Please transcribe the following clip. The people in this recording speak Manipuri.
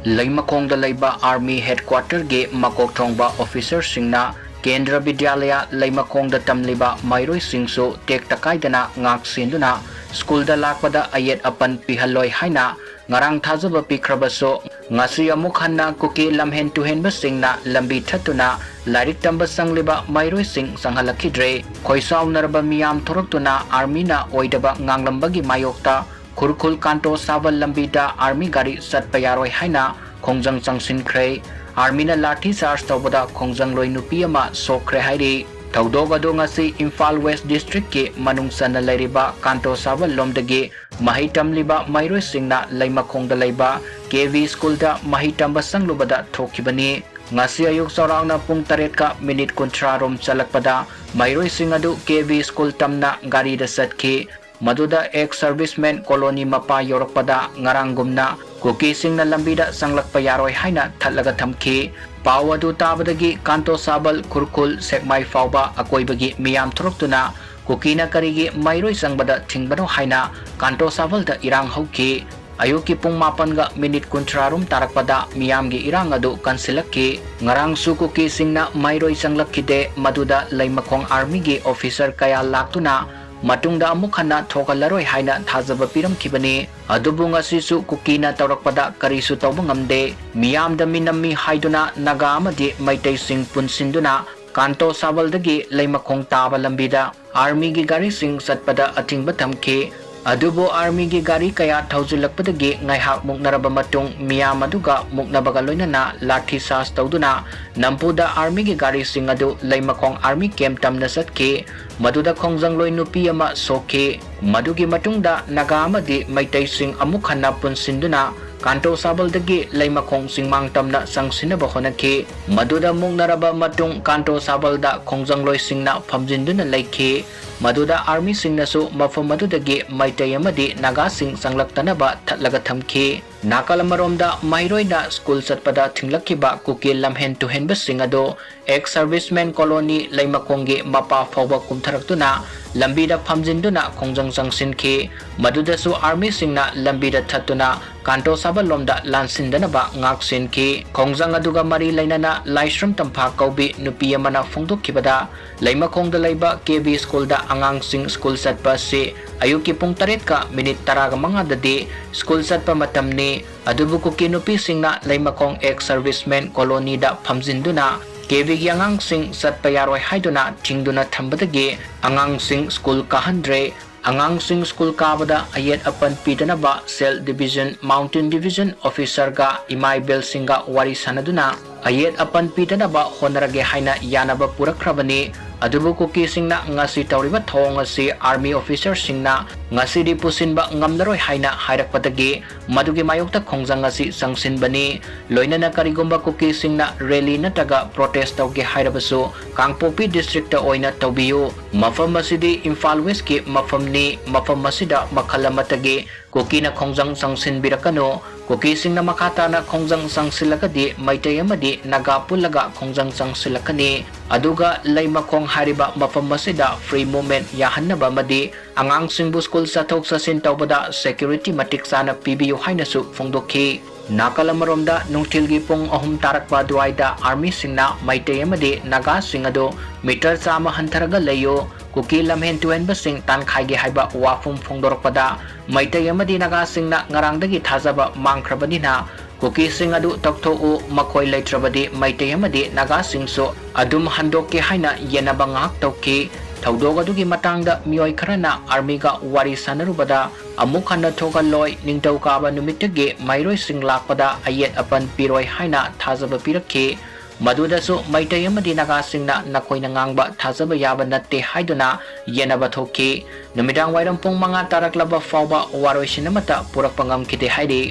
Leimakongda leiba Army Headquarter ge makok thongba officer singna Kendra Vidyalaya Leimakongda tamliba Mairoi singsu tek takaidana ngak sinduna school da lakpada ayet apan pihaloi haina ngarang thajaba pikhrabaso ngasi amuk hanna kuki lamhen tuhen basingna lambi thatuna lairik tamba sangliba Mairoi sing sanghalakidre khoisaw narba miyam thoroktuna army na oidaba nganglambagi mayokta khurkhul kanto saval lambida army gari satpayaroi haina khongjang changsinkhre army na lathi charge tawbada khongjang loi nupi ama sokre hairi Tawdog ado ngasi Imphal West District ke manungsan na lairiba kanto saval lomdagi mahitam liba Mairoi singna leimakongda leiba KV school da mahitam basang lubada thokibani ngasi ayuk saurang na pung 3 ka minute kontra rom chalakpada Mairoi singadu KV school tamna gari da satki maduda ek serviceman colony mapa yorakpada ngarangumna kuki singna lambida sanglakpa yaroi haina thatlaga thamki Pawadu tabadagi kanto sabal kurkul sekmai fauba akoibagi miyam thoroktuna kukina karigi Mairoi sangbada thingbano haina kanto sabal da Erang Houkhre ayuki pung 8 ga minute kuntrarum tarakpada miyamgi Erang adu kansilakki ngarang sukuki singna Mairoi sanglakide maduda leimakong army gi officer kaya laktuna matungda amuk hanna thokalaroi haina thajaba piramkhibani adubu ngasisu kukina tawrakpada karisu tawba ngamde miyamda minammi Haiduna Naga Amadi Meitei sing punsinduna kanto sabaldagi leimakong taba lambida army gi gari sing satpada athingba thamki adubo army gi gari kaya thaujulakpadagi ngaihak muknaraba matung miyam aduga muknabaga loinana lathi sas tawduna nampuda army gi gari sing adu leimakong army camp tamna satki maduda khongjang loi nupi ama sokhe madugi matungda Naga Amadi Meitei sing amuk hanna punsinduna kanto sabaldagi leimakong singmang tamna sangsinaba honaki maduda muknaraba matung kanto sabalda khongjang loi singna phamjinduna leikhe maduda army singnasu mafam madudagi Meitei Amadi Naga sing sanglaktanaba thatlaga thamki Nakalamaromda Mairoi na school satpada thinglakkiba kuki lamhen tuhenba singado ex serviceman colony leimakonggi mapa fawba kumtharaktuna lambida phamjinduna khongjang changsinki madudasu army singna lambida thatuna kanto sabalomda lansindanaba ngaksinki khongjang aduga mari lainana laisram tampha kaubi nupi amana phongdokkibada leimakongda leiba KV school da angang sing school satpa se ayuki pung 3 ka minute 15 dadi school satpa matamni adubu kuki nupi singna leimakong ex serviceman colony da phamjinduna KV gi angang sing satpayaroi haiduna thingduna thambadagi angang sing school kahandre angang sing school kabada ayet apan pidanaba cell division mountain division officer ga imai bel singa wari sanaduna ayet apan pidanaba honarage haina yanaba purakrabani adubu kuki singna ngasi tawriba thong asi army officer singna ngasi di pusinba ngamlaroi haina hairakpadagi madugi mayokta khongjang asi sangsinbani loinana karigomba kuki singna rally nataga protest tawge hairabasu Kangpopi district ta oina tawbiyu mafam masidi Imphal West ki mafamni mafam masida makalamatagi kuki na khongjang sangsinbirakano kuki singna makata na khongjang sangsilakadi Meitei Amadi Naga pulaga khongjang sangsilakani aduga leimakong hariba mafam masida free movement yahannaba madi angang singbu school sathok sasin tawbada security matik sana pibiyu hainasu phongdokhi Nakalamaromda nungthilgi pung 3 tarakpa duaida army singna Meitei Amadi Naga Singado meter chama hantharaga leyo kuki lamhen tuhen basing tankhai haiba wafum phongdorpada Meitei Amadi Naga Singna ngarangdagi thajaba mangkhrabadina kuki sing adu tokthou makhoi leitrabadi Meitei Amadi Naga Singso adum handokki haina yenaba ngak tawki Tawdog adugi matangda miyoi kharana army ga wari sanarubada amuk hanna thogaloi ningtau kaba numittage Mairoi sing lakpada ayet apan piroi haina thajaba pirakhi madudasu Meitei Amadi Naga Singna nakoina ngangba thajaba yaba natte haiduna yenaba thokki numidang wairam pung 5 taraklaba fawba waroi sinamata purakpangam kite haidi